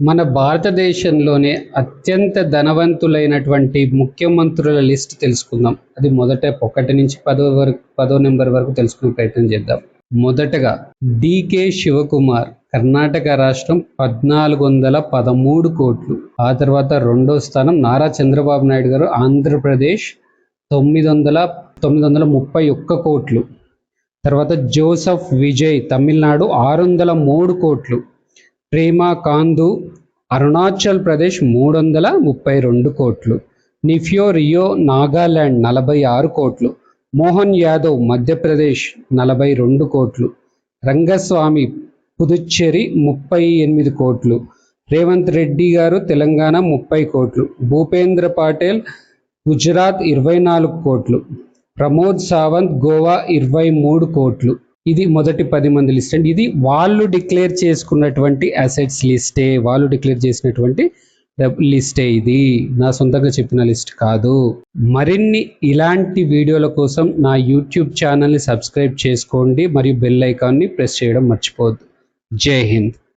మన భారతదేశంలోనే అత్యంత ధనవంతులైనటువంటి ముఖ్యమంత్రుల లిస్ట్ తెలుసుకుందాం. అది మొదట 1 నుంచి 10 నెంబర్ వరకు తెలుసుకునే ప్రయత్నం చేద్దాం. మొదటగా డికే శివకుమార్, కర్ణాటక రాష్ట్రం 1413 కోట్లు. ఆ తర్వాత రెండో స్థానం నారా చంద్రబాబు నాయుడు గారు, ఆంధ్రప్రదేశ్ 931 కోట్లు. తర్వాత జోసఫ్ విజయ్, తమిళనాడు 603 కోట్లు. ప్రేమా కాందు, అరుణాచల్ ప్రదేశ్ 332 కోట్లు. నిఫ్యో రియో, నాగాలాండ్ 46 కోట్లు. మోహన్ యాదవ్, మధ్యప్రదేశ్ 42 కోట్లు. రంగస్వామి, పుదుచ్చేరి 38 కోట్లు. రేవంత్ రెడ్డి గారు, తెలంగాణ 30 కోట్లు. భూపేంద్ర పటేల్, గుజరాత్ 24 కోట్లు. ప్రమోద్ సావంత్, గోవా 23 కోట్లు. ఇది మొదటి 10 మంది లిస్ట్ అండి. ఇది వాళ్ళు డిక్లేర్ చేసుకున్నటువంటి అసెట్స్ లిస్టే, వాళ్ళు డిక్లేర్ చేసినటువంటి లిస్టే. ఇది నా సొంతంగా చెప్పిన లిస్ట్ కాదు. మరిన్ని ఇలాంటి వీడియోల కోసం నా యూట్యూబ్ ఛానల్ని సబ్స్క్రైబ్ చేసుకోండి మరియు బెల్ ఐకాన్ని ప్రెస్ చేయడం మర్చిపోవద్దు. జై హింద్.